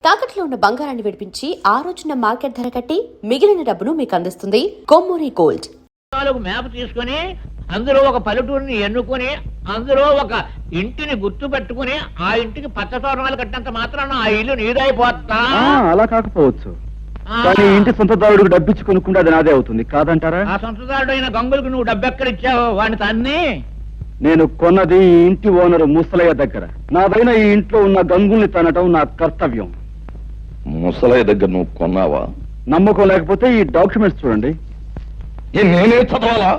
తాకట్లో ఉన్న బంగారాన్ని విడిపించి ఆ రోజున మార్కెట్ ధర కట్టి మిగిలిన డబ్బును మీకు అందిస్తుంది కొమ్మూరి గోల్డ్. మ్యాప్ తీసుకుని అందులో ఒక పల్లెటూరిని ఎన్నుకొని అందులో ఒక ఇంటిని గుర్తు పెట్టుకుని ఆ ఇంటికి పచ్చ తోరణాలు కట్టినంత మాత్రాన ఆ ఇల్లు నీదైపోతా. అలా కాకపోవచ్చు, కానీ ఇంటి సొంతదారుడికి డబ్బిచ్చి కొనుక్కుంటే అది నాదే అవుతుంది కాదంటారా? ఆ సొంతదారుడు అయిన గంగులకు నువ్వు డబ్బెక్కడిచ్చావు? వాడిని తన్ని నేను కొన్నది ఈ ఇంటి ఓనరు ముసలయ్య దగ్గర. నాదైనా ఈ ఇంట్లో ఉన్న గంగుల్ని తనటం నా కర్తవ్యం. ముసలయ్య దగ్గర నువ్వు కొన్నావా? నమ్మకం లేకపోతే ఈ డాక్యుమెంట్స్ చూడండి. నేనే చదవాలా?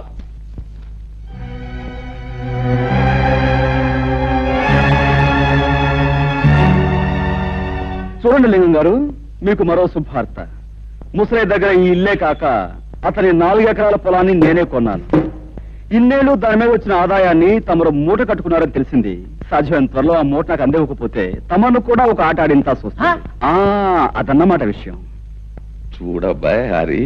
చూడండి లింగం గారు, మీకు మరో శుభార్త. ముసలయ్య దగ్గర ఈ ఇల్లే కాక అతని 4 ఎకరాల పొలాన్ని నేనే కొన్నాను. ఇన్నేళ్లు దాని మీద వచ్చిన ఆదాయాన్ని తమరు మూట కట్టుకున్నారని తెలిసింది. సాధ్యమైన త్వరలో ఆ మూట నాకు అందివ్వకపోతే తమను కూడా ఒక ఆట ఆడించాల్సి వస్తుంది. అదన్నమాట విషయం. చూడబ్బాయ్ హరి,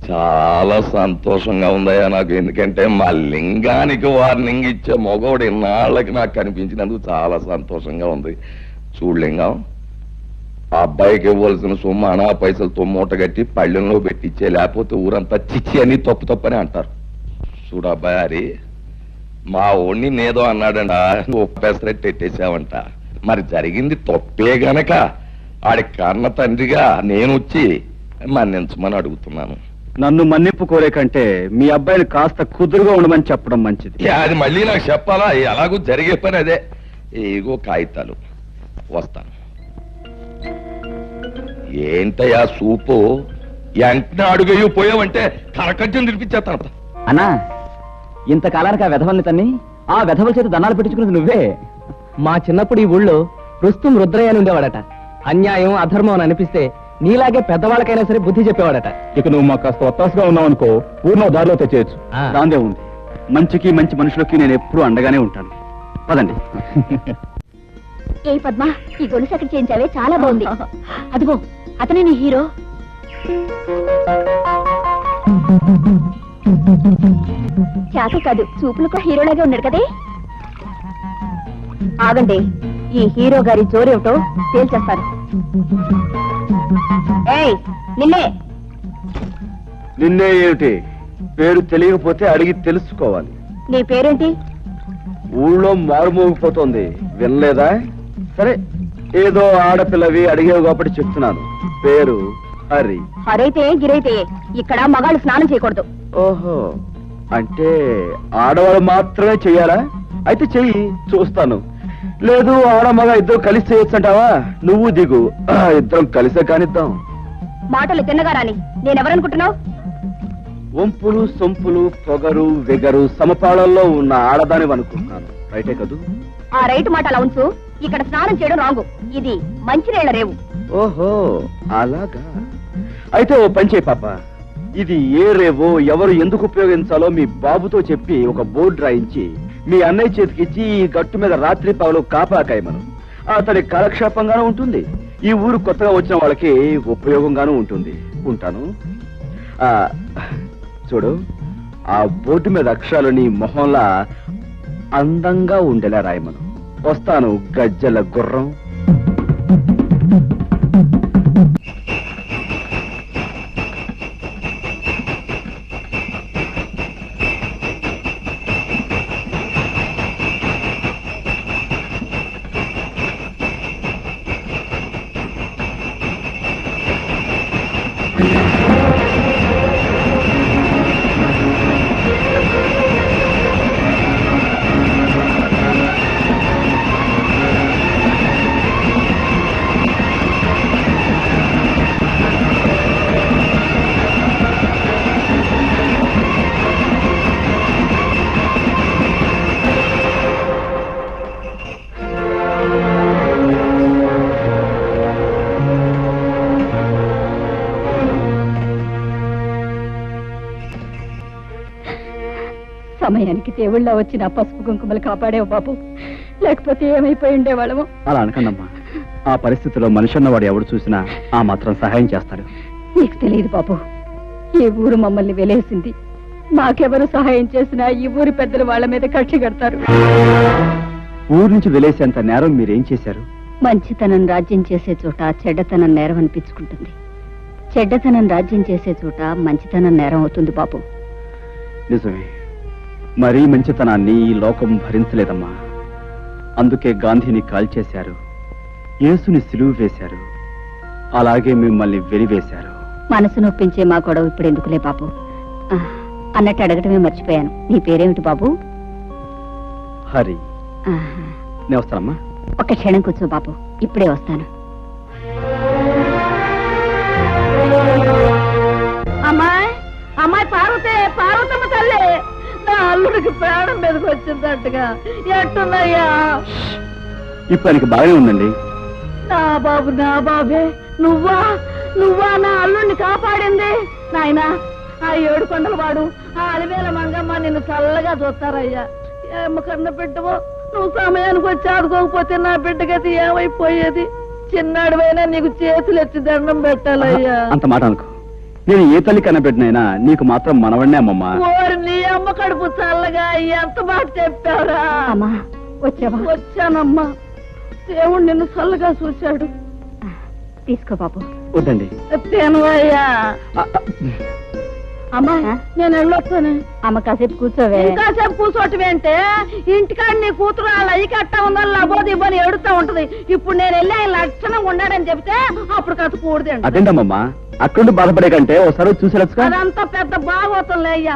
చాలా సంతోషంగా ఉందయ్యా నాకు. ఎందుకంటే మా లింగానికి వార్నింగ్ ఇచ్చే మగవాడు ఇన్నాళ్ళకి నాకు కనిపించినందుకు చాలా సంతోషంగా ఉంది. చూడు లింగం, ఆ అబ్బాయికి ఇవ్వాల్సిన సొమ్ము అనా పైసలతో మూట కట్టి పళ్ళెంలో పెట్టించే, లేకపోతే ఊరంతా చిచ్చి అని తప్పు అని అంటారు. చూడు అబ్బాయి హరి, మా ఓణ్ణి నేదో అన్నాడంట, ఒప్పేసరెట్టు ఎట్టేసావంట. మరి జరిగింది తప్పే గనక ఆడి కన్న తండ్రిగా నేను వచ్చి మన్నించమని అడుగుతున్నాను. నన్ను మన్నింపు కోరే కంటే మీ అబ్బాయిని కాస్త కుదురుగా ఉండమని చెప్పడం మంచిది. అది మళ్ళీ నాకు చెప్పాలా? ఎలాగూ జరిగే పని అదే. ఏగో కాగితాలు, వస్తాను. ఏంటయ్యా సూపు? వెంటనే అడుగయ్యూ పోయావంటే కరకజ్జం తినిపించేస్తాను. అన్నా, ఇంతకాలానికి ఆ వెధవల్ని తన్ని ఆ వెధవల చేత దండాలు పెట్టించుకున్నది నువ్వే. మా చిన్నప్పుడు ఈ ఊళ్ళో రుస్తుం రుద్రయ్య అని ఉండేవాడట. అన్యాయం అధర్మం అని అనిపిస్తే నీలాగే పెద్దవాళ్ళకైనా సరే బుద్ధి చెప్పేవాడట. ఇక నువ్వు మాకు కాస్త ఒత్తాసుగా ఉన్నావు అనుకో, ఊరిలో దారిలో తెచ్చేయచ్చు. దాందే ఉంది. మంచికి మంచి మనుషులకి నేను ఎప్పుడూ అండగానే ఉంటాను. పదండి. ఏ పద్మ, ఈ గొలుసు ఎక్కడ చేయించావే? చాలా బాగుంది. అదిగో అతనే నీ హీరో. చేత కాదు, చూపులకు హీరోలాగే ఉన్నాడు కదే. ఆగండి, ఈ హీరో గారి జోరేమిటో తేల్చేస్తారు. ఏయ్ నిన్నే. నిన్నే ఏమిటి? పేరు తెలియకపోతే అడిగి తెలుసుకోవాలి. నీ పేరేంటి? ఊళ్ళో మారుమోగిపోతోంది, వినలేదా? సరే, ఏదో ఆడపిల్లవి అడిగేవి కాబట్టి చెప్తున్నాను. పేరు హరి. హరైతే గిరైతే ఇక్కడ మగాళ్ళు స్నానం చేయకూడదు. ఓహో, అంటే ఆడవాళ్ళు మాత్రమే చెయ్యాలా? అయితే చెయ్యి, చూస్తాను. లేదు ఆడ మగ ఇద్దరు కలిసి చేయొచ్చంటావా? నువ్వు దిగు, ఇద్దరం కలిసే కానిద్దాం. మాటలు తిన్నగా రాని. నేనెవరనుకుంటున్నావు? వంపులు సొంపులు పొగరు వెగరు సమపాళల్లో ఉన్న ఆడదాని అనుకుంటున్నాను. రైటే కదూ? ఆ రైట్ మాట అలా ఉంచు. ఇక్కడ స్నానం చేయడం రాంగు. ఇది మంచినీళ్ల రేవు. ఓహో, అలాగా. అయితే ఓ పని చేయి పాప, ఇది ఏ రేవో ఎవరు ఎందుకు ఉపయోగించాలో మీ బాబుతో చెప్పి ఒక బోర్డు రాయించి మీ అన్నయ్య చేతికిచ్చి ఈ గట్టు మీద రాత్రి పగలు కాపాకాయమను. అతడి కాలక్షేపంగానూ ఉంటుంది, ఈ ఊరు కొత్తగా వచ్చిన వాళ్ళకి ఉపయోగంగానూ ఉంటుంది. ఉంటాను. చూడు, ఆ బోర్డు మీద అక్షరాలు నీ మొహంలా అందంగా ఉండేలా రాయమను. వస్తాను, గజ్జల గుర్రం. సమయానికి దేవుళ్ళ వచ్చిన పసుపు కుంకుమలు కాపాడేవు బాబు, లేకపోతే ఏమైపోయి ఉండేవాళ్ళము. అలా అనకండమ్మా. ఆ పరిస్థితిలో మనిషి అన్నవాడు ఎవడు చూసినా ఆ మాత్రం సహాయం చేస్తాడు. నీకు తెలియదు బాబు, ఈ ఊరు మమ్మల్ని వెలేసింది. మాకెవరు సహాయం చేసినా ఈ ఊరి పెద్దలు వాళ్ళ మీద కక్షి కడతారు. ఊరు నుంచి వెలేసేంత నేరం మీరేం చేశారు? మంచితనం రాజ్యం చేసే చోట చెడ్డతనం నేరం అనిపించుకుంటుంది. చెడ్డతనం రాజ్యం చేసే చోట మంచితనం నేరం అవుతుంది బాబు. నిజమే, మరీ మంచితనాన్ని ఈ లోకం భరించలేదమ్మా. అందుకే గాంధీని కాల్చేశారు, యేసుని సిలువ వేశారు, అలాగే మిమ్మల్ని వెలివేశారు. మనసు నొప్పించే మా గొడవ ఇప్పుడు ఎందుకులే బాబు. అన్నట్టు అడగటమే మర్చిపోయాను, నీ పేరేమిటి బాబు? హరి. ఆహా. నేను వస్తానమ్మా. ఒక్క క్షణం కూర్చో బాబు, ఇప్పుడే వస్తాను. అమ్మాయి, అమ్మాయి పార్వతమ్మ తల్లి, నా అల్లుడికి ప్రాణం మీదకి వచ్చిందట్టుగా ఎట్టున్నాయ్యా? ఇప్పుడు ఆయనకి బాగానే ఉందండి. నా బాబే, నువ్వా నా అల్లుడిని కాపాడింది? నాయనా, ఆ 7 కొండల వాడు, ఆ అలివేల మంగమ్మ నిన్ను చల్లగా చూస్తారయ్యా. ఏమ కన్న బిడ్డవో, నువ్వు సమయానికి వచ్చి ఆడుకోకపోతే నా బిడ్డగతి ఏమైపోయేది? చిన్నాడువైనా నీకు చేతులు ఎత్తి దండం పెట్టాలయ్యా. అంత మాట అనుకో. నేను ఏ తల్లి కన్నబిడ్డనైనా నీకు మాత్రం మనవడినే అమ్మమ్మా. ఓరి నీ అమ్మ కడుపు చల్లగా ఎంత మాట చెప్పావురా. అమ్మా వచ్చావా? వచ్చానమ్మా, దేవుడు నిన్ను చల్లగా చూశాడు. తీసుకో బాబు. వద్దండి. తినవయ్యా. అమ్మా నేను వెళ్ళొస్తాను. అమ్మ కాసేపు కూర్చోవే. కాసేపు కూర్చోటమేంటే, ఇంటికాడ నీ కూతురు వాళ్ళ అయ్యి కట్టా ఉందని లబోది ఇవ్వని ఎడుతూ ఉంటది. ఇప్పుడు నేను వెళ్ళి ఆయన లక్షణంగా ఉన్నాడని చెప్తే అప్పుడు కాస్త కూడదండి. అదేంటమ్మా, అక్కడుండి బాధపడే కంటే ఒకసారి చూసేలచ్చుగా. అదంతా పెద్ద బాగోతుందిలే అయ్యా.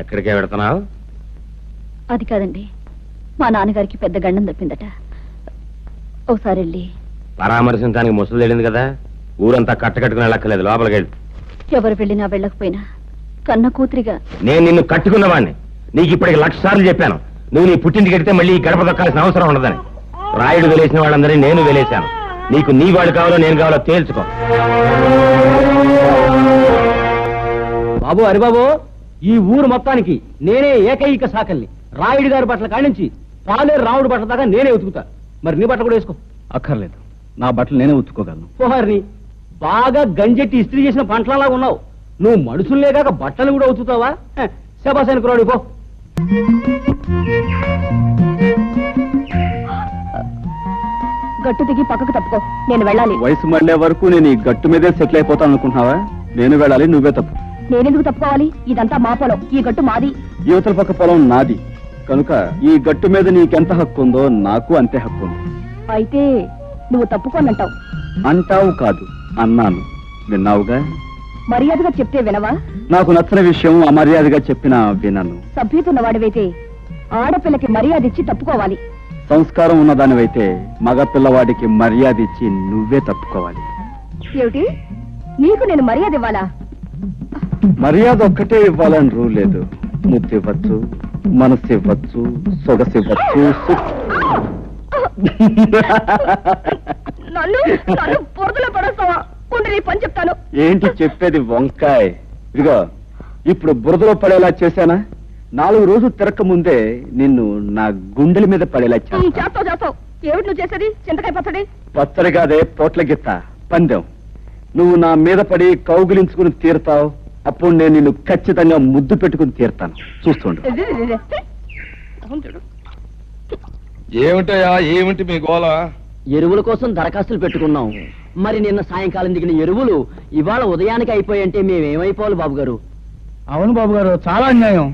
ఎక్కడికే పెడుతున్నావు? అది కాదండి, మా నాన్నగారికి పెద్ద గండం తప్పిందట. ఒకసారి వెళ్ళి పరామర్శించడానికి ముసలు తెలియదు కదా, ఊరంతా కట్టుకుని వెళ్ళక్కర్లేదు, లోపలికి వెళ్ళి. ఎవరు వెళ్ళినా వెళ్ళకపోయినా కన్న కూతురిగా నేను నిన్ను కట్టుకున్నవాడిని. నీకు ఇప్పటికి 1,00,000 సార్లు చెప్పాను, నువ్వు నీ పుట్టింటికి వెడితే మళ్ళీ ఈ గడప దొక్కాల్సిన అవసరం ఉండదని. రాయుడు వెలేసిన వాళ్ళందరినీ నేను వెలేశాను. నీకు నీ వాడు కావాలో నేను కావాలో తేల్చుకో. బాబు, హరిబాబు, ఈ ఊరు మొత్తానికి నేనే ఏకైక సాకల్ని. రాయుడు గారి బట్టల కాడించి పాలేరు రాముడు బట్టల దాకా నేనే ఉతుకుతా. మరి నీ బట్టలు కూడా వేసుకో. అక్కర్లేదు, నా బట్టలు నేనే ఉతుక్కోగలను. పోహారిని బాగా గంజెట్టి ఇస్త్రీ చేసిన పంటలలా ఉన్నావు. నువ్వు మనుషుల్నే కాక బట్టలు కూడా ఉతుకుతావా? శబాసాని కురాడు పో. గట్టు దిగి పక్కకు తప్పుకో, నేను వెళ్ళాలి. వయసు మళ్ళే వరకు నేను ఈ గట్టు మీదే సెటిల్ అయిపోతాను అనుకుంటున్నావా? నేను వెళ్ళాలి, నువ్వే తప్పు. నేనెందుకు తప్పుకోవాలి? ఇదంతా మా పొలం, ఈ గట్టు మాది. యువతల పక్క పొలం నాది కనుక ఈ గట్టు మీద నీకెంత హక్కు ఉందో నాకు అంతే హక్కు ఉంది. అయితే నువ్వు తప్పుకోనంటావు. అంటావు కాదు, అన్నాను. విన్నావుగా. మర్యాదగా చెప్తే వినవా? నాకు నచ్చని విషయం అమర్యాదగా చెప్పినా వినను. సభ్యతున్నవాడివైతే ఆడపిల్లకి మర్యాద ఇచ్చి తప్పుకోవాలి. సంస్కారం ఉన్నదానివైతే మగ పిల్లవాడికి మర్యాద ఇచ్చి నువ్వే తప్పుకోవాలి. ఏమిటి, నీకు నేను మర్యాద ఇవ్వాలా? మర్యాద ఒక్కటే ఇవ్వాలని రూల్ లేదు. ముద్దు ఇవ్వచ్చు, మనసు ఇవ్వచ్చు, సొగసు ఇవ్వచ్చు. నన్ను పొరదలో పడేస్తావా? నీ పని చెప్తాను. ఏంటి చెప్పేది వంకాయ్? ఇదిగో, ఇప్పుడు బురదలో పడేలా చేశానా? 4 రోజులు తిరక్క ముందే నిన్ను నా గుండెల మీద పడేలా చేస్తావు. ఏమిటి నువ్వు చేసేది? చింతకాయ పచ్చడి? పచ్చడి కాదే, పోట్ల గిత్త పందెం. నువ్వు నా మీద పడి కౌగిలించుకుని తీరుతావు. అప్పుడు నేను నిన్ను ఖచ్చితంగా ముద్దు పెట్టుకుని తీరుతాను. చూస్తుండు. ఏమిటయా, ఏమిటి మీ గోల? ఎరువుల కోసం దరఖాస్తులు పెట్టుకున్నాం. మరి నిన్న సాయంకాలం దిగిన ఎరువులు ఇవాళ ఉదయానికి అయిపోయంటే మేమేమైపోవాలి బాబు గారు? అవును బాబు గారు, చాలా అన్యాయం.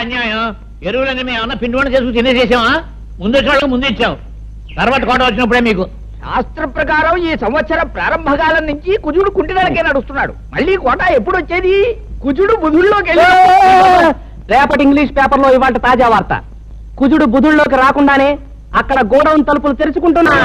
అన్యాయం. ఎరువులన్నీ మేము ఏమన్నా పిండి వంట చేసుకుని తినేసేసామా? ముందు వచ్చేవాళ్ళకి ముందు ఇచ్చాం, తర్వాత కోట వచ్చినప్పుడే మీకు. శాస్త్ర ప్రకారం ఈ సంవత్సరం ప్రారంభకాలం నుంచి కుజుడు కుంటినరకే నడుస్తున్నాడు. మళ్ళీ కోట ఎప్పుడు వచ్చేది? కుజుడు బుధుల్లోకి వెళ్ళి రేపటి ఇంగ్లీష్ పేపర్లో ఇవాళ తాజా వార్త. కుజుడు బుధుల్లోకి రాకుండానే అక్కడ గోడౌన్ తలుపులు తెరుచుకుంటున్నా.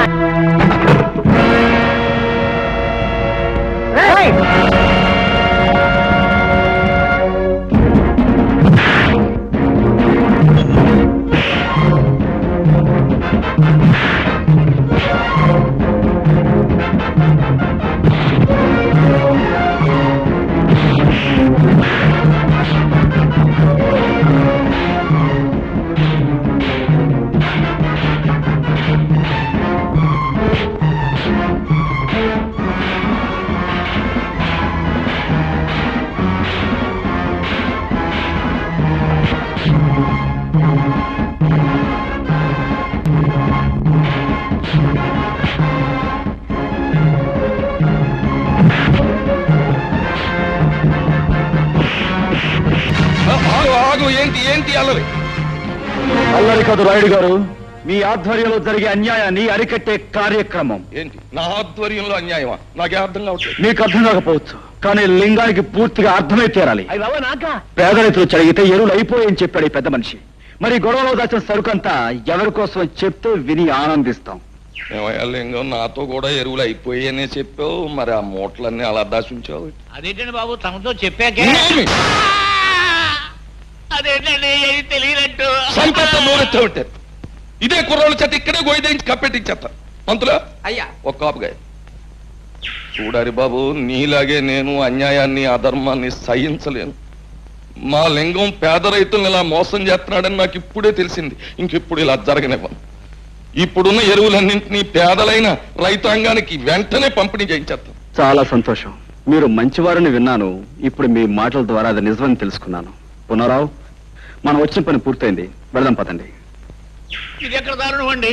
అల్లరి అల్లరి కాదు రాయుడు గారు, మీ ఆధ్వర్యంలో జరిగే అన్యాయాన్ని అరికట్టే కార్యక్రమం. ఏంటి నా ఆధ్వర్యంలో అన్యాయమా? నాకే అర్థం కావట్లేదు. మీకు అర్థం కాకపోవచ్చు, కానీ లింగానికి పూర్తిగా అర్థమై తీరాలి. అయ్యి బాబా నాకా పేద రైతులు చదివితే ఎరువులు అయిపోయాయని చెప్పాడు ఈ పెద్ద మనిషి. మరి గొడవలో దాచిన సరుకంతా ఎవరి కోసం చెప్తే విని ఆనందిస్తాం. ఏమయ్యా లింగం, నాతో కూడా ఎరువులు అయిపోయాయనే చెప్పావు, మరి ఆ మూటలన్నీ అలా దాచుంచావు. అదేంటండి బాబు తమతో చెప్పాకే అదేంటండి ఏది తెలియనట్టు నోరెత్తా ఉంటారు. ఇదే కుర్రోళ్ళ చేత ఇక్కడే గోయిదేంచి కప్పెట్టించేస్తారు. పంతులు అయ్యా ఒక కాపుగా చూడారి బాబు, నీలాగే నేను అన్యాయాన్ని అధర్మాన్ని సహించలేను. మా లింగం పేద రైతులను ఇలా మోసం చేస్తున్నాడని నాకు ఇప్పుడే తెలిసింది. ఇంకెప్పుడు ఇలా జరగనివ్వను. ఇప్పుడున్న ఎరువులన్నింటినీ పేదలైన రైతాంగానికి వెంటనే పంపిణీ చేయించేస్తాం. చాలా సంతోషం, మీరు మంచివారని విన్నాను. ఇప్పుడు మీ మాటల ద్వారా అది నిజమని తెలుసుకున్నాను. పునరావు, మనం వచ్చిన పని పూర్తయింది, వెళదాం పదండి. ఇది ఎక్కడ దారుణం అండి?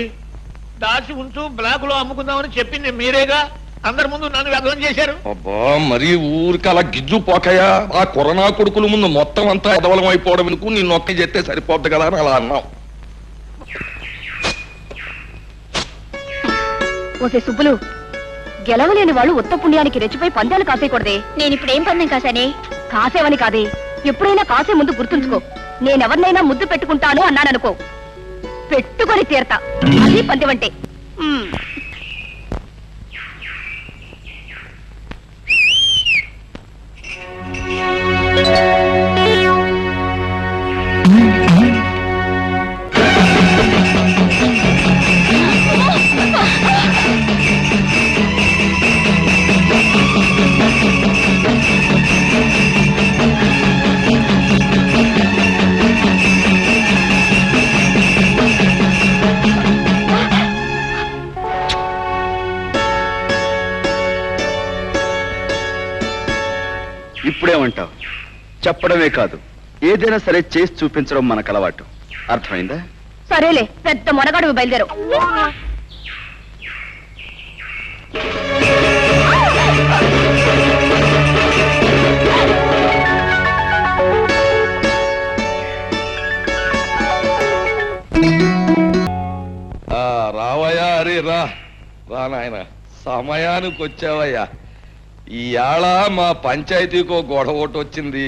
దాచి ఉంటూ బ్లాక్ లో అమ్ముకుందామని చెప్పింది మీరేగా, అందరి ముందు నన్ను వ్యర్థం చేశారు. అబ్బా, మరి ఊరికి అలా గిజ్జు పోకయా? ఆ కరోనా కొడుకుల ముందు మొత్తం అంతా అదవలం అయిపోవడం ఎందుకు? నిన్ను ఒక్క చెప్తే సరిపోద్ది కదా అని అలా అన్నాం. ఓసే సుబ్బులు, గెలవలేని వాళ్ళు ఉత్త పుణ్యానికి రెచ్చిపోయి పందాలు కాసేయకూడదే. నేను ఇప్పుడు ఏం పందెం కాసానే? కాసేవని కాదే, ఎప్పుడైనా కాసే ముందు గుర్తుంచుకో, నేనెవరినైనా ముద్దు పెట్టుకుంటాను అన్నాననుకో, పెట్టుకొని తీరతా. అది పందెమంటే. ఇప్పుడేమంటావు? చెప్పడమే కాదు, ఏదైనా సరే చేసి చూపించడం మనకు అలవాటు. అర్థమైందా? సరేలే, పెద్ద మొనగడువు బయలుదేరు. రావయ్యా, అరే రా నాయన, సమయానికి వచ్చావయ్యా. ఈయాళ మా పంచాయతీకో గొడవ ఒకటి వచ్చింది,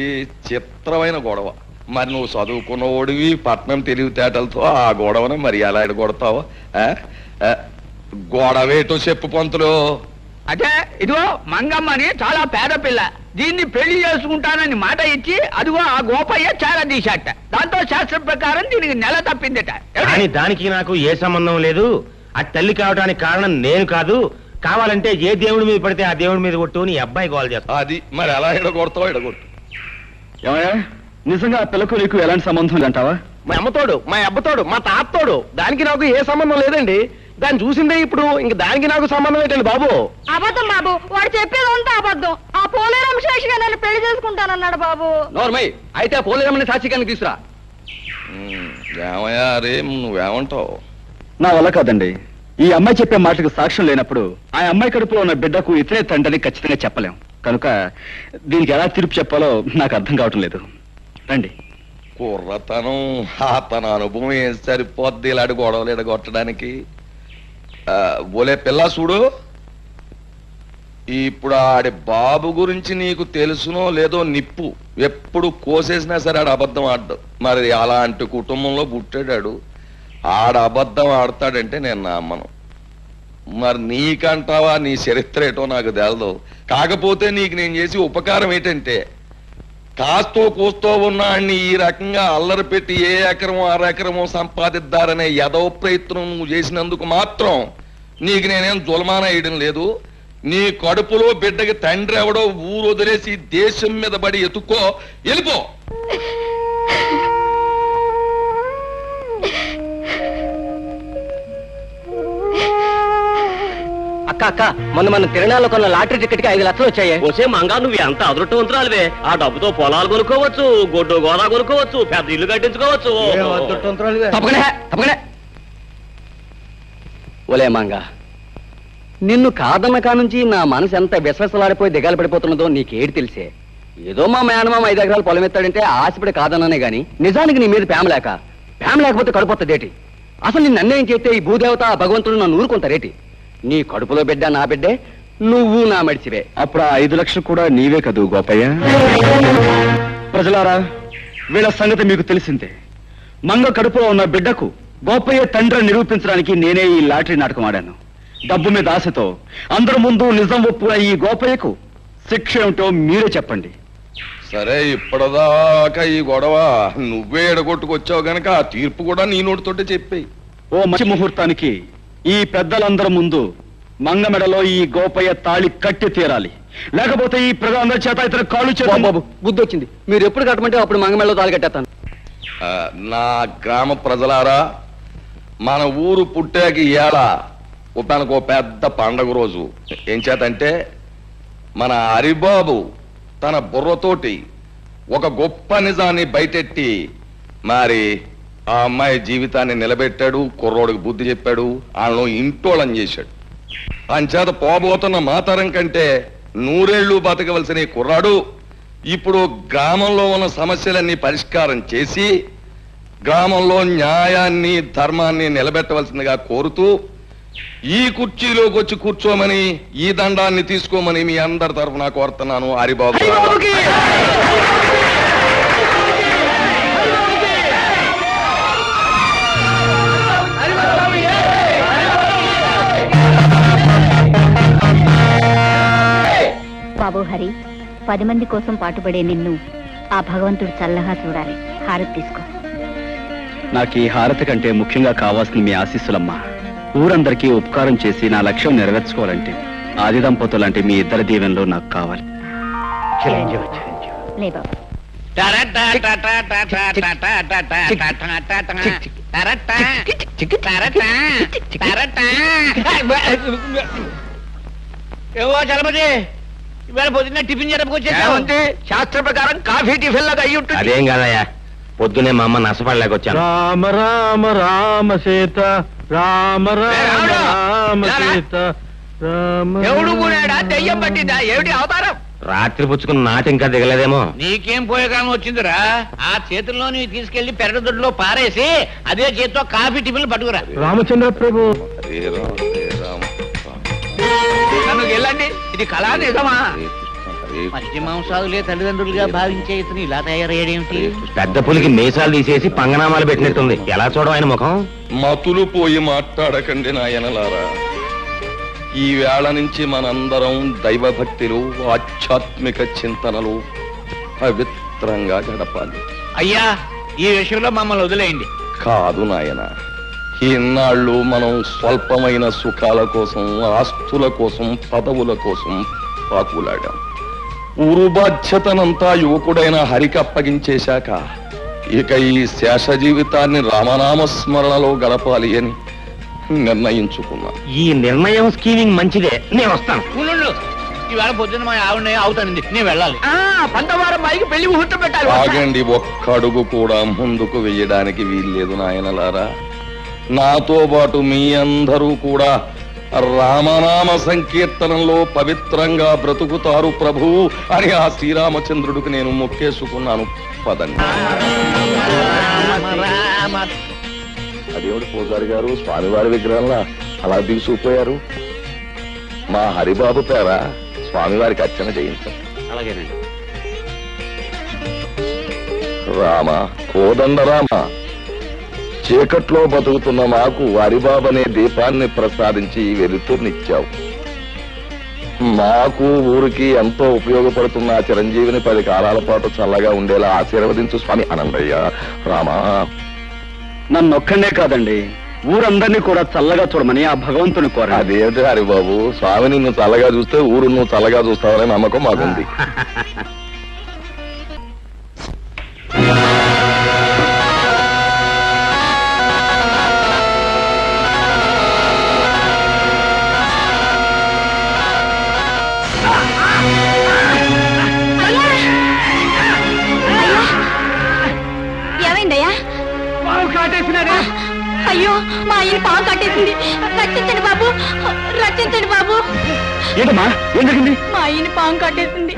చిత్రమైన గొడవ. మరి నువ్వు చదువుకున్న ఓడివి, పట్నం తెలివితేటలతో ఆ గొడవను మరి ఎలా ఎడగొడతావు? గొడవేటో చెప్పు పంతులు. అదే ఇదిగో మంగమ్మని చాలా పేద పిల్ల, దీన్ని పెళ్లి చేసుకుంటానని మాట ఇచ్చి అదిగో ఆ గోపయ్య చాలా తీశాట. దాంతో శాస్త్రం ప్రకారం దీనికి నెల తప్పిందట. కానీ దానికి నాకు ఏ సంబంధం లేదు. ఆ తల్లి కావడానికి కారణం నేను కాదు. కావాలంటే ఏ దేవుడి మీద పడితే ఆ దేవుడి మీద కొట్టు నీ అబ్బాయి గోల్ చేస్తా. అది మరి ఎలా ఎడగొడతావు? ఎడగొట్టు. ఏమయ్యా, నిజంగా ఆ పిల్లకు నీకు ఎలాంటి సంబంధం అంటావా? మా అమ్మతోడు, మా అబ్బతోడు, మా తాతోడు, దానికి నాకు ఏ సంబంధం లేదండి. దాన్ని చూసిందే ఇప్పుడు, ఇంక దానికి నాకు సంబంధం ఏంటండి బాబు? అబద్ధం బాబు, వాడు చెప్పేదంతా అబద్ధం. ఆ పోలేరం శేషిగా నన్ను పెళ్లి చేసుకుంటానన్నాడు బాబు. నోర్మయ్, అయితే ఆ పోలేరమ్మని సాక్షిగానికి తీసురా. ఏమయ్యా రే, నువ్వేమంటావు? నా వల్ల కాదండి. ఈ అమ్మాయి చెప్పే మాటలకు సాక్ష్యం లేనప్పుడు ఆ అమ్మాయి కడుపులో ఉన్న బిడ్డకు ఇతనే తండ్రిని ఖచ్చితంగా చెప్పలేం. కనుక దీనికి ఎలా తీర్పు చెప్పాలో నాకు అర్థం కావటం లేదు. రండి. కుర్రతనం, తన అనుభవం ఏం సరిపోద్ది ఇలాంటి గొడవలు ఎడగొట్టడానికి? ఓలే పిల్ల చూడు, ఇప్పుడు ఆడి బాబు గురించి నీకు తెలుసునో లేదో నిప్పు ఎప్పుడు కోసేసినా సరే ఆడ అబద్ధం ఆడ్డు. మరి అలాంటి కుటుంబంలో పుట్టాడాడు, ఆడ అబద్ధం ఆడతాడంటే నేను నమ్మను. మరి నీకంటావా? నీ చరిత్ర ఏటో నాకు తెలదు. కాకపోతే నీకు నేను చేసి ఉపకారం ఏంటంటే, కాస్తో కూస్తో ఉన్నాడిని ఈ రకంగా అల్లరి పెట్టి ఏ ఎకరమో అరెకరమో సంపాదిద్దారనే యదవ ప్రయత్నం నువ్వు చేసినందుకు మాత్రం నీకు నేనేం జులమాన వేయడం లేదు. నీ కడుపులో బిడ్డకి తండ్రి ఎవడో ఊరు వదిలేసి దేశం మీద పడి ఎత్తుకో, వెళ్ళిపో. అక్క అక్క, మన తిరణాల్లో కొన్న లాటరీ టికెట్ కి 5 లక్షలు వచ్చాయి. వచ్చే మంగా నువ్వు ఎంత అదృష్టవంతురాలువే. ఆ డబ్బుతో పొలాలు కొనుక్కోవచ్చు, గొడ్డు గోదా కొనుక్కోవచ్చు, పెద్ద ఇల్లు కట్టించుకోవచ్చు. ఒలే మంగా, నిన్ను కాదన్న కానుంచి నా మనసు ఎంత విశ్వసలాడిపోయి దిగాలు పడిపోతున్నదో నీకేడు తెలిసే. ఏదో మా మేనమామ 5 ఎకరాలు పొలం ఎత్తాడంటే ఆశపడి కాదన్నానే గాని నిజానికి నీ మీద ప్రేమ లేకపోతే కడుపుతుందేటి? అసలు నిన్ను అన్యాయం చేస్తే ఈ భూదేవత ఆ భగవంతుడు నన్ను ఊరుకుంటారేటి? నీ కడుపులో బిడ్డ నా బిడ్డే, నువ్వు నా మడిచివే. అప్పుడు ఆ 5 లక్షలు కూడా నీవే కదూ గోపయ్య? ప్రజలారా, వీళ్ళ సంగతి మీకు తెలిసిందే. మంగ కడుపులో ఉన్న బిడ్డకు గోపయ్య తండ్రి నిరూపించడానికి నేనే ఈ లాటరీ నాటకం ఆడాను. డబ్బు మీద ఆశతో అందరి ముందు నిజం ఒప్పున ఈ గోపయ్యకు శిక్ష ఏమిటో మీరే చెప్పండి. సరే, ఇప్పటిదాకా ఈ గొడవ నువ్వే ఎడగొట్టుకొచ్చావు గనక ఆ తీర్పు కూడా నీ నోటితోటే చెప్పేయి. ఓ మంచి ముహూర్తానికి ఈ పెద్దలందరి ముందు మంగ మెడలో ఈ గోపయ్య తాళి కట్టి తీరాలి. లేకపోతే ఈ ప్రజలందరి చేత ఇతర కాళ్ళు చేత బాబు బుద్ధి వచ్చింది. మీరు ఎప్పుడు కట్టమంటే అప్పుడు మంగమెళ్ళలో తాళి కట్టేస్తాను. నా గ్రామ ప్రజలారా, మన ఊరు పుట్టాక ఇవాళ తనకు పెద్ద పండగ రోజు. ఏం చేతంటే మన హరిబాబు తన బుర్రతోటి ఒక గొప్ప నిజాన్ని బయటెట్టి మరి ఆ అమ్మాయి జీవితాన్ని నిలబెట్టాడు, కుర్రోడికి బుద్ధి చెప్పాడు, వాళ్ళను ఇంటోళం చేశాడు. అంచేత పోబోతున్న మాతరం కంటే 100 ఏళ్ళు బతకవలసిన ఈ కుర్రాడు ఇప్పుడు గ్రామంలో ఉన్న సమస్యలన్నీ పరిష్కారం చేసి గ్రామంలో న్యాయాన్ని ధర్మాన్ని నిలబెట్టవలసిందిగా కోరుతూ ఈ కుర్చీలోకి వచ్చి కూర్చోమని, ఈ దండాన్ని తీసుకోమని మీ అందరి తరఫున కోరుతున్నాను. హరిబాబు బాబు హరి, 10 మంది కోసం పాటుపడే నిన్ను ఆ భగవంతుడు చల్లగా చూడాలి. హారతి తీసుకో. నాకు ఈ హారతి కంటే ముఖ్యంగా కావాల్సిన మీ ఆశీస్సులమ్మా. ఊరందరికీ ఉపకారం చేసి నా లక్ష్యం నెరవేర్చుకోవాలంటే ఆది దంపతులంటే మీ ఇద్దరి దీవెనలో నాకు కావాలి. లే బాబు. ఏవో చలపతి, ఇవాళ పొద్దున్న టిఫిన్ జరపకొచ్చేది శాస్త్ర ప్రకారం కాఫీ టిఫిన్ లాగా అయ్యి ఉంటుంది. అదేం కాదయ్యా, పొద్దునే మా అమ్మ నష్టపడలేకొచ్చాను. రామ రామ రామ సీత, రామ రామ రామ సీత, రామ. ఎవడు కూడాడా దెయ్యం పట్టిందా? ఏమిటి అవతారం? రాత్రి పుచ్చుకున్న నాటి ఇంకా దిగలేదేమో. నీకేం పోయేకాలం వచ్చిందిరా? ఆ చేతుల్లో నీవు తీసుకెళ్లి పెరగదొడ్లో పారేసి అదే చేతితో కాఫీ టిఫిన్లు పట్టుకురా. రామచంద్ర ప్రభు, హరే రామ హరే రామ నన్ను వెళ్ళండి. ఇది కళా నిజమా? మధ్య మాంసాదులే తల్లిదండ్రులుగా భావించే ఇతను ఇలా తయారయ్యాడేమిటి? పెద్ద పులికి మీసాలు తీసేసి పంగనామాలు పెట్టినట్టుంది. ఎలా చూడడం ఆయన ముఖం? మతులు పోయి మాట్లాడకండి నాయనలారా. ఈ వేళ నుంచి మనందరం దైవభక్తిలో ఆధ్యాత్మిక చింతనలు పవిత్రంగా గడపాలి. అయ్యా, ఈ విషయంలో మమ్మల్ని వదిలేయండి. కాదు నాయన, ఇన్నాళ్ళు మనం స్వల్పమైన సుఖాల కోసం, ఆస్తుల కోసం, పదవుల కోసం పాకులాడాం. ఊరు బాధ్యతనంతా యువకుడైన హరికి అప్పగించేశాక ఇక ఈ శేష జీవితాన్ని రామనామస్మరణలో గడపాలి అని నిర్ణయించుకున్నా. ఈ నిర్ణయం స్కీమింగ్ మంచిదే, నేను వస్తాను. ఉండు, ఇవాళ పొద్దున్న మా ఆవిడ అవుతానండి, నేను వెళ్ళాలి. 12 పైకి పెళ్లి ముహూర్తం పెట్టాలి. ఆగండి, ఒక్క అడుగు కూడా ముందుకు వెయ్యడానికి వీల్లేదు నాయనలారా. నాతో పాటు మీ అందరూ కూడా రామనామ సంకీర్తనంలో పవిత్రంగా బ్రతుకుతారు ప్రభు అని ఆ శ్రీరామచంద్రుడికి నేను మొక్కేసుకున్నాను. పదండి. అదేవిడు పూజారి గారు స్వామివారి విగ్రహంలా అలా దిగుసుకుపోయారు. మా హరిబాబు పేర స్వామివారికి అర్చన చేయించండి. అలాగేనండి. రామ, కోదండ రామ, చీకట్లో బతుకుతున్న మాకు హరిబాబనే దీపాన్ని ప్రసాదించి వెలుతురునిచ్చావు. మాకు ఊరికి ఎంతో ఉపయోగపడుతున్న ఆ చిరంజీవిని 10 కాలాల పాటు చల్లగా ఉండేలా ఆశీర్వదించు స్వామి. అనందయ్య రామ. నన్నొక్కడే కాదండి, ఊరందరినీ కూడా చల్లగా చూడమని ఆ భగవంతుని కోర. అదేమిటి హరిబాబు, స్వామి నిన్ను చల్లగా చూస్తే ఊరు నువ్వు చల్లగా చూస్తావనే నమ్మకం మాకుంది. ఏమైందయ్యా? అయ్యో, మా ఆయన పాము కట్టేసింది. రక్షించండి బాబు, రక్షించండి బాబు. ఏంటమ్మా ఏం జరిగింది? మా అయ్యని పాము కట్టేసింది.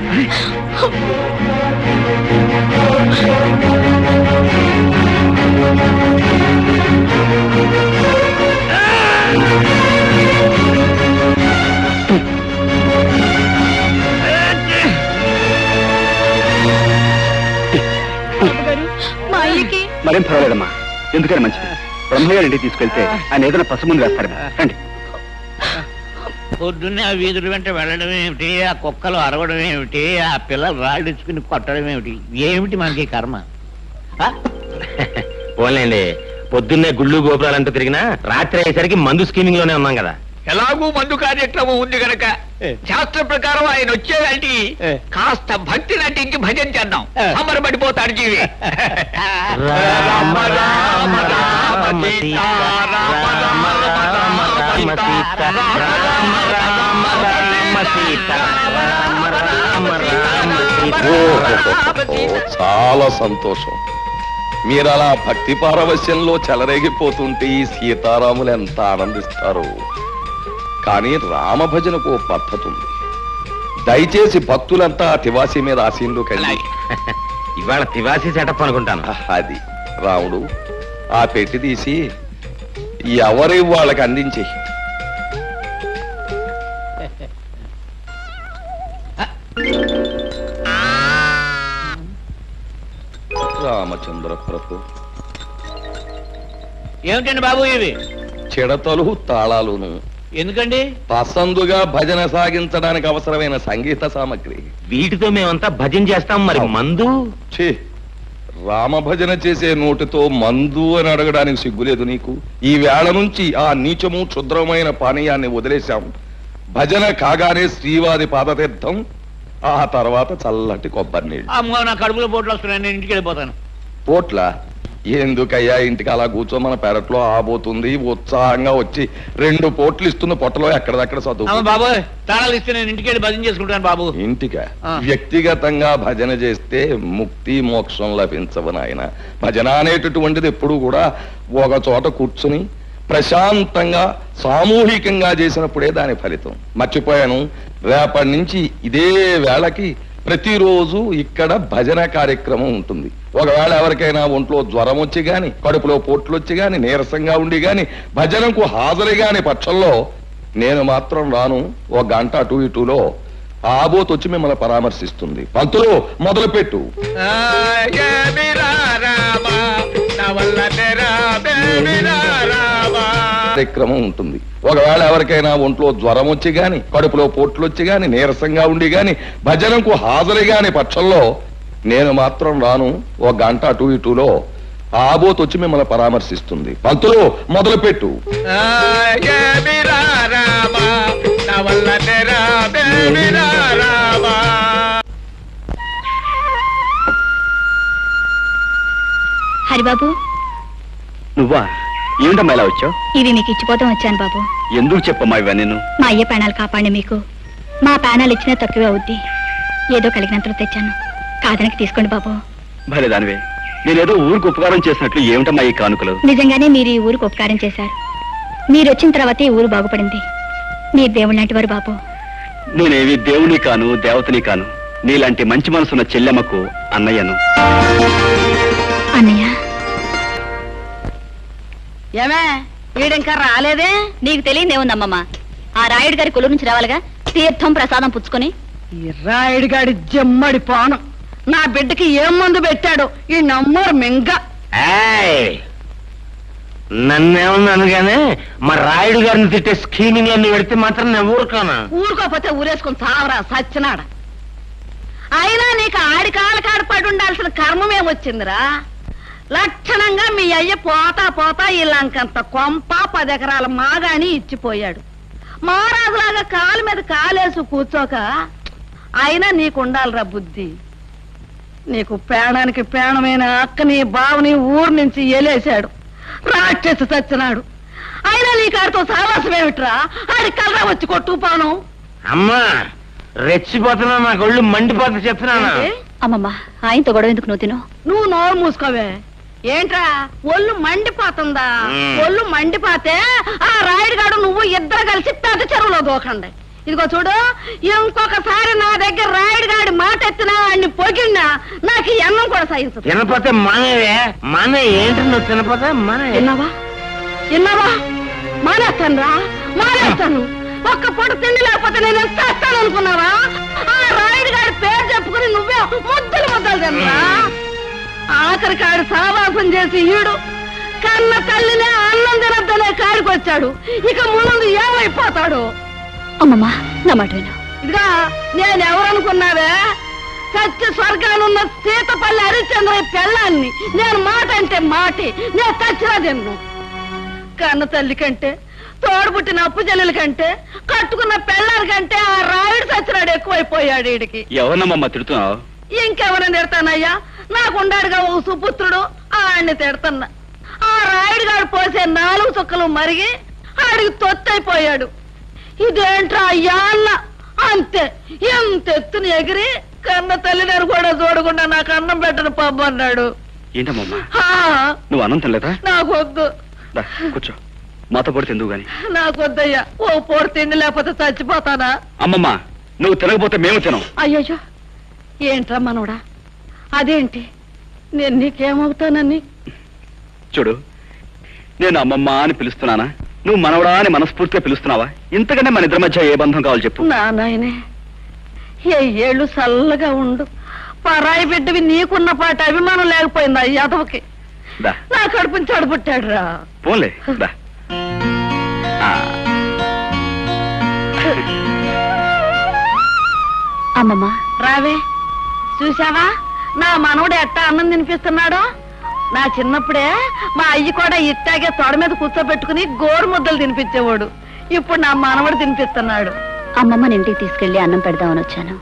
మా అయ్యకి మరేం పర్వాలేదమ్మా, ఎందుకని మంచిది. బ్రహ్మయ్య ఇంటికి తీసుకెళ్తే ఆయన ఏదైనా పసుముందు వేస్తారేమో. రండి. పొద్దున్నే ఆ వీధుల వెంట వెళ్ళడం ఏమిటి, ఆ కుక్కలు అరవడం ఏమిటి, ఆ పిల్లలు రాళ్ళిచ్చుకుని కొట్టడం ఏమిటి, ఏమిటి మనకి కర్మ? పోలేండి, పొద్దున్నే గుళ్ళు గోపురాలంటూ తిరిగినా రాత్రి అయ్యేసరికి మందు స్కీమింగ్ లోనే ఉన్నాం కదా. ఎలాగూ మందు కార్యక్రమం ఉంది గనక శాస్త్ర ప్రకారం ఆయన వచ్చేదంటే కాస్త భక్తి నటించి భజన చేద్దాం. అమరపడిపోతాడు జీవి. రామ రామ రామ సీతా, రామ రామ రామ సీతా, రామ రామ రామ సీతా, రామ రామ రామ సీతా. చాలా సంతోషం. మీరు అలా భక్తి పారవశ్యంలో చెలరేగిపోతుంటే ఈ సీతారాములు ఎంత ఆనందిస్తారు. కానీ రామభజనకు ఓ పద్ధతి ఉంది. దయచేసి భక్తులంతా తివాసి మీద ఆశీనులు కండి. ఇవాళ తివాసి సెటప్ అనుకుంటాను. అది రాముడు ఆ పెట్టి తీసి ఎవరి వాళ్ళకి అందించి. రామచంద్ర ప్రభు, ఏమిటండి బాబు ఇవి? చిడతలు తాళాలును. ఎందుకండి? పసందుగా భజన సాగించడానికి అవసరమైన సంగీత సామగ్రి. వీటితో మేమంతా భజన చేస్తాం. మరి మందు? ఛీ, రామభజన చేసే నోటితో మందు అని అడగడానికి సిగ్గులేదు నీకు? ఈ వేళ నుంచి ఆ నీచము క్షుద్రమైన పానీయాన్ని వదిలేశాం. భజన కాగానే శ్రీవారి పాదతీర్థం, ఆ తర్వాత చల్లటి కొబ్బరి నీళ్ళు. అమ్మో, నా కడుపులో పోట్లు వస్తున్నాయి, నేను ఇంటికి వెళ్ళిపోతాను. పోట్ల ఎందుకయ్యా, ఇంటికి అలా కూర్చో, మన పెరట్లో ఆబోతుంది. ఉత్సాహంగా వచ్చి 2 పోట్లు ఇస్తున్న పొట్టలో ఎక్కడదక్కడ చదువు. బాబు తాళాలు ఇస్తే నేను ఇంటికి వెళ్ళి భజన చేసుకుంటాను బాబు. ఇంటికా? వ్యక్తిగతంగా భజన చేస్తే ముక్తి మోక్షం లభించవు నాయన. భజన అనేటటువంటిది ఎప్పుడు కూడా ఒక చోట కూర్చుని ప్రశాంతంగా సామూహికంగా చేసినప్పుడే దాని ఫలితం. మర్చిపోయాను, రేపటి నుంచి ఇదే వేళకి ప్రతిరోజు ఇక్కడ భజన కార్యక్రమం ఉంటుంది. ఒకవేళ ఎవరికైనా ఒంట్లో జ్వరం వచ్చి గాని, కడుపులో పోట్లు వచ్చి గాని, నీరసంగా ఉండి గాని, భజనకు హాజరు గాని పక్షంలో నేను మాత్రం రాను. 1 గంట అటు ఇటులో ఆబోత్ వచ్చి మిమ్మల్ని పరామర్శిస్తుంది. పంతులు మొదలుపెట్టు. కార్యక్రమం ఉంటుంది. ఒకవేళ ఎవరికైనా ఒంట్లో జ్వరం వచ్చి గాని, కడుపులో పోట్లు వచ్చి గాని, నీరసంగా ఉండి గాని, భజనకు హాజరు గాని పక్షంలో నేను మాత్రం రాను. 1 గంట అటు ఇటులో ఆబోత్ వచ్చి మిమ్మల్ని పరామర్శిస్తుంది. పంతులు మొదలుపెట్టు. హరిబాబు, నువ్వా? ఏమిటమ్మా ఇలా వచ్చావు? ఇవి మీకు ఇచ్చిపోతాం వచ్చాను బాబు. ఎందుకు చెప్పమ్మా ఇవా? నేను మా అయ్య ప్రాణాలు కాపాడి మీకు మా ప్రాణాలు ఇచ్చినా తక్కువే అవుద్ది. ఏదో కలిగినంతలో తెచ్చాను, కాదనకి తీసుకోండి బాబు. భలే దానివే, నేనేదో ఊరికి ఉపకారం చేసినట్లు ఏమిటమ్మా ఈ కానుకలు? నిజంగానే మీరు ఈ ఊరికి ఉపకారం చేశారు. మీరు వచ్చిన తర్వాతే ఈ ఊరు బాగుపడింది. మీరు దేవుడు లాంటి వారు బాబు. నేనేవి దేవుని కాను, దేవతని కాను. నీలాంటి మంచి మనసున్న చెల్లెమ్మకు అన్నయ్యను. అన్నయ్య, ఏమే వీడింకా రాలేదే? నీకు తెలియదేముందమ్మమ్మ, ఆ రాయుడు గారి కొలు నుంచి రావాలిగా తీర్థం ప్రసాదం పుచ్చుకొని. ఈ రాయుడు గాడి జమ్మడి పానం నా బిడ్డకి ఏం మందు పెట్టాడు ఈ నమ్మరు మింగ. నన్నేమన్నాను గానీ మా రాయుడు గారిని తిట్టే స్కీమింగ్ అన్ని పెడితే మాత్రం నేను ఊరుకోనా? ఊరుకోపోతే ఊరేసుకుని తావరా సచ్చినాడ. అయినా నీకు ఆడి కాళ్ళకాడ పడి ఉండాల్సిన కర్మమేమొచ్చిందిరా? లక్షణంగా మీ అయ్య పోతా పోతా ఈ లంకంత కొంప 10 ఎకరాల మాగాని ఇచ్చిపోయాడు. మహారాజులాగా కాలు మీద కాలేసి కూర్చోక అయినా నీకుండాలిరా బుద్ధి. నీకు ప్రాణానికి ప్రాణమైన అక్కని బావని ఊరు నుంచి ఎలేశాడు, రాక్షసి చచ్చినాడు. అయినా నీకు ఆడితో సావాసమేమిట్రా? ఆడి కలరా వచ్చి కొట్టుకుపోను. అమ్మా రెచ్చిపోతున్నా, నాకు ఒళ్ళు మండిపోతా చెప్తున్నాను. అమ్మమ్మ, ఆయనతో గొడవ ఎందుకు నువ్వు తిను? నువ్వు నోరు మూసుకోవే. ఏంట్రా ఒళ్ళు మండిపోతుందా? ఒళ్ళు మండిపోతే ఆ రాయుడుగాడు నువ్వు ఇద్దరు కలిసి పెద్ద చెరువులో దూకండి. ఇదిగో చూడు, ఇంకొకసారి నా దగ్గర రాయుడు గాడి మాట ఎత్తినా అన్ని పొగిడినా నాకు ఈ అన్నం కూడా సహించదు. తినపోతే మన ఏంటి నువ్వు తినపోతే విన్నావా మానేస్తాను. ఒక్క పూట తిండి లేకపోతే నేను ఎంత చేస్తాను అనుకున్నావా? ఆ రాయుడు గారి పేరు చెప్పుకుని నువ్వే ముద్దలు తిన్నా. ఆఖరి కాడు సావాసం చేసి ఈడు కన్న తల్లినే అన్నం తినద్దనే కాడికి వచ్చాడు. ఇక ముందు ఏమైపోతాడు? అమ్మమ్మా నా మాట విను. ఇదిగా నేనెవరనుకున్నావే? సత్య స్వర్గానున్న సీతపల్లి హరిశ్చంద్ర పెళ్ళాన్ని. నేను మాట అంటే మాటి, నేను చచ్చినా తిన్ను. కన్న తల్లి కంటే, తోడుబుట్టిన అప్పు చెల్లెల కంటే, కట్టుకున్న పెళ్ళారి కంటే ఆ రాయుడు సచ్చినాడు ఎక్కువైపోయాడు. వీడికి ఎవరమ్మా తిడుతున్నావు? ఇంకెవరని తిడతానయ్యా? నాకుండాడుగా ఓ సుపుత్రుడు, ఆడిని తిడతన్నా. ఆ రాయుడు గారు పోసే 4 చుక్కలు మరిగి ఆడికి తొత్తైపోయాడు. ఇదేంట్రా అయ్యా అన్న అంతే. ఎంత ఎత్తుని ఎగిరి కన్న తల్లిదారు కూడా చూడకుండా నాకు అన్నం పెట్టను పబ్బు అన్నాడు. ఏంటమ్మా నువ్వు అన్నం తినలేదా? నాకొద్దు. కూర్చో, మాతో పొడి తిందువు గాని. నాకొద్దయ్యా, ఓ పూట తిండి లేకపోతే చచ్చిపోతానా? అమ్మమ్మ, నువ్వు తినకపోతే మేము తినం. అయ్యయ్యో, ఏంట్రా మనోడా? అదేంటి, నేను నీకేమవుతానని? చూడు, నేను అమ్మమ్మ అని పిలుస్తున్నానా, నువ్వు మనవడా అని మనస్ఫూర్తిగా పిలుస్తున్నావా? ఇంతకంటే మన ఇద్దరి మధ్య ఏ బంధం కావాలి చెప్పు. నా నాయనే, ఏ ఏళ్ళు చల్లగా ఉండు. పరాయి బిడ్డవి నీకున్న పాట అభిమానం లేకపోయిందా యాదవకి? నా కడుపుని చెడబుట్టాడు రా. పోన్లే దా. అమ్మమ్మ రావే. చూసావా నా మనవడు ఎట్టా అన్నం తినిపిస్తున్నాడో? నా చిన్నప్పుడే మా అయ్యి కూడా ఇట్టాగే తొడ మీద కూర్చోబెట్టుకుని గోరు ముద్దలు తినిపించేవాడు. ఇప్పుడు నా మనవడు తినిపిస్తున్నాడు. అమ్మమ్మని ఇంటికి తీసుకెళ్లి అన్నం పెడదామని వచ్చాను.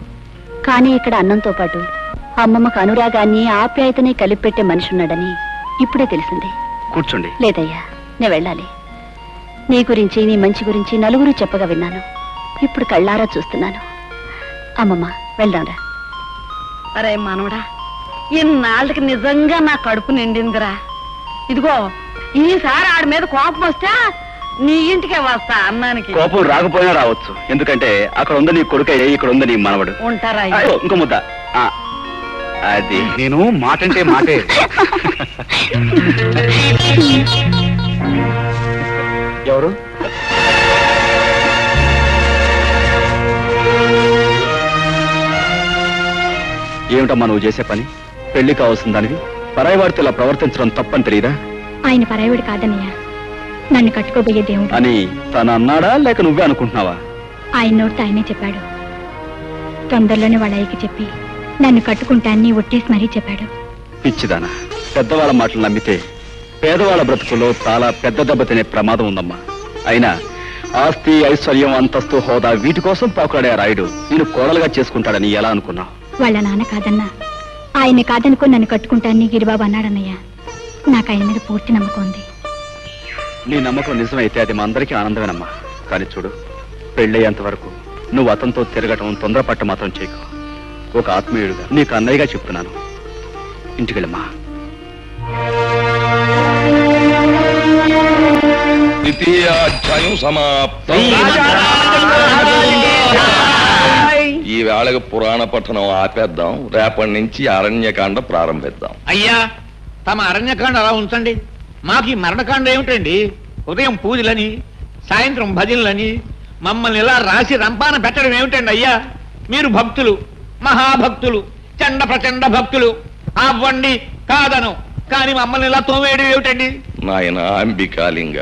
కానీ ఇక్కడ అన్నంతో పాటు అమ్మమ్మకు అనురాగాన్ని ఆప్యాయతని కలిపి పెట్టే మనిషి ఉన్నాడని ఇప్పుడే తెలిసింది. కూర్చోండి. లేదయ్యా, నేను వెళ్ళాలి. నీ గురించి, నీ మంచి గురించి నలుగురు చెప్పగా విన్నాను. ఇప్పుడు కళ్ళారా చూస్తున్నాను. అమ్మమ్మ వెళ్దాంరా. అరే మనవడా, ఇన్నాళ్ళకి నిజంగా నా కడుపు నిండిందిరా. ఇదిగో, ఈసారి ఆడి మీద కోపం వస్తే నీ ఇంటికే వస్తా అన్నానికి. కోపం రాకపోయినా రావచ్చు, ఎందుకంటే అక్కడ ఉంది నీ కొడుకయ్యే, ఇక్కడ ఉంది నీ మనవడు. ఉంటారా? ఇంకో ముద్ద. అది నేను మాటంటే మాటే. ఎవరు? ఏమిటమ్మా నువ్వు చేసే పని? పెళ్లి కావాల్సిన దానివి పరాయివాడితో ఇలా ప్రవర్తించడం తప్పని తెలియదా? ఆయన పరాయవుడు కాదన్నయ్య, నన్ను కట్టుకోబోయే దేవుడు అని తను అన్నాడా, లేక నువ్వే అనుకుంటున్నావా? ఆయన నోటితో ఆయనే చెప్పాడు. తొందరలోనే వాళ్ళ అయ్యకి చెప్పి నన్ను కట్టుకుంటాన్ని ఒట్టేసి మరీ చెప్పాడు. పిచ్చిదానా, పెద్దవాళ్ళ మాటలు నమ్మితే పేదవాళ్ళ బ్రతుకులో చాలా పెద్ద దెబ్బ తినే ప్రమాదం ఉందమ్మా. అయినా ఆస్తి, ఐశ్వర్యం, అంతస్తు, హోదా వీటి కోసం పాకులాడే రాయుడు నేను కోడలుగా చేసుకుంటాడని ఎలా అనుకున్నావు? వాళ్ళ నాన్న కాదన్నా, ఆయన్ని కాదనుకో నన్ను కట్టుకుంటాన్ని గిరిబాబు అన్నాడన్నయ్య. నాకు ఆయన మీద పూర్తి నమ్మకం ఉంది. నీ నమ్మకం నిజమైతే అది మా అందరికీ ఆనందమేనమ్మా. కానీ చూడు, పెళ్ళయ్యేంత వరకు నువ్వు అతనితో తిరగటం, తొందరపట్ట మాత్రం చేయకు. ఒక ఆత్మీయుడుగా నీకు అన్నయ్యగా చెప్తున్నాను. ఇంటికెళ్ళమ్మా. ద్వితీయాధ్యాయం సమాప్తం. ఈ వేళకు పురాణ పఠనం ఆపేద్దాం. రేపటి నుంచి అరణ్యకాండ ప్రారంభిద్దాం. అయ్యా, తమ అరణ్యకాండ అలా ఉంచండి. మాకు ఈ మరణకాండ ఏమిటండి? ఉదయం పూజలని, సాయంత్రం భజనలని మమ్మల్ని ఇలా రాసి రంపాన పెట్టడం ఏమిటండి అయ్యా? మీరు భక్తులు, మహాభక్తులు, చండ ప్రచండ భక్తులు. అవ్వండి కాదను, కానీ మమ్మల్ని ఇలా తోమేయడం ఏమిటండి? నాయన అంబికాలింగ,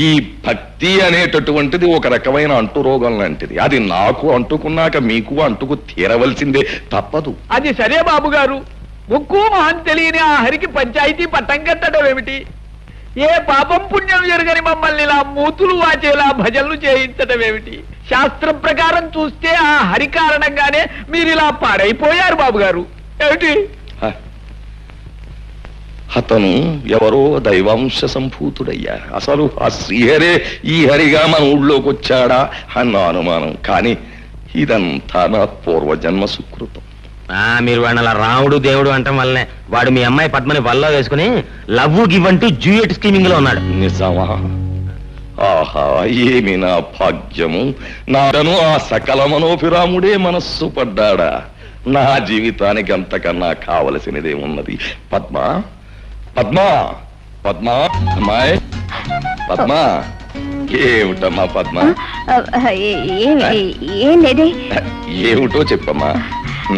ఈ భక్తి అనేటటువంటిది ఒక రకమైన అంటురోగం లాంటిది. అది నాకు అంటుకున్నాక మీకు అంటుకు తీరవలసిందే, తప్పదు. అది సరే బాబు గారు, ముక్కు మహం తెలియని ఆ హరికి పంచాయతీ పట్టం కట్టడం ఏమిటి? ఏ పాపం పుణ్యం జరగని మమ్మల్ని ఇలా మూతులు వాచేలా భజనలు చేయించడం ఏమిటి? శాస్త్రం ప్రకారం చూస్తే ఆ హరి కారణంగానే మీరు ఇలా పాడైపోయారు బాబు గారు. ఏమిటి? అతను ఎవరో దైవాంశ సంభూతుడయ్యా. అసలు ఆ శ్రీహరే ఈ హరిగా మన ఊళ్ళోకి వచ్చాడా అన్న అనుమానం. కానీ ఇదంతా నా పూర్వజన్మ సుకృతం. మీరు వాడిని అలా రాముడు దేవుడు అంటాం వల్లనే వాడు మీ అమ్మాయి పద్మని వల్ల వేసుకుని లవ్ గివ్ అంటూ జూయట్ స్కీమింగ్ లో ఉన్నాడు. నిజమా? ఆహా, ఏమి నా భాగ్యము! నాడను ఆ సకల మనోభిరాముడే మనస్సు పడ్డాడా? నా జీవితానికి అంతకన్నా కావలసినదేమున్నది? పద్మ, పద్మ, పద్మ, అమ్మాయి పద్మ, ఏమిటమ్మా పద్మ? ఏం లేదే. ఏమిటో చెప్పమ్మా.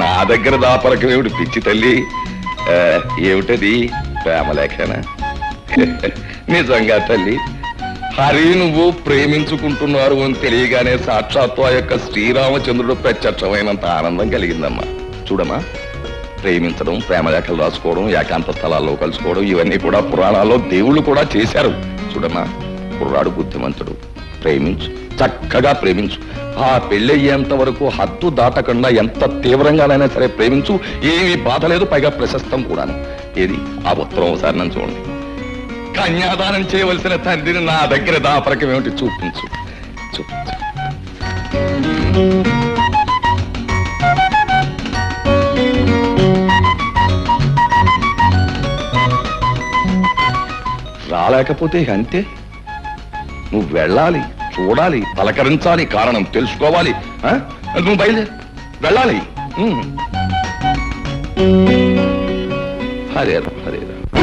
నా దగ్గర దాపరకం ఏమిటి పిచ్చి తల్లి? ఏమిటది? ప్రేమలేఖనా? నిజంగా తల్లి, హరి నువ్వు ప్రేమించుకుంటున్నారు అని తెలియగానే సాక్షాత్తు ఆ యొక్క శ్రీరామచంద్రుడు ప్రత్యక్షమైనంత ఆనందం కలిగిందమ్మా. చూడమ్మా, ప్రేమించడం, ప్రేమలేఖలు రాసుకోవడం, ఏకాంత స్థలాల్లో కలుసుకోవడం, ఇవన్నీ కూడా పురాణాల్లో దేవుళ్ళు కూడా చేశారు. చూడమ్మా, కుర్రాడు బుద్ధిమంతుడు, ప్రేమించు, చక్కగా ప్రేమించు. ఆ పెళ్ళయ్యేంత వరకు హద్దు దాటకుండా ఎంత తీవ్రంగానైనా సరే ప్రేమించు. ఏమీ బాధ లేదు, పైగా ప్రశస్తం కూడాను. ఏది ఆ ఉత్తరం ఒకసారి నన్ను చూడండి. కన్యాదానం చేయవలసిన తండ్రిని నా దగ్గర దాపరకం ఏమిటి? చూపించు, చూపించు. రాలేకపోతే అంతే. నువ్వు వెళ్ళాలి, చూడాలి, పలకరించాలి, కారణం తెలుసుకోవాలి. నువ్వు బయలుదేరి వెళ్ళాలి. హరేరా, హరేరా.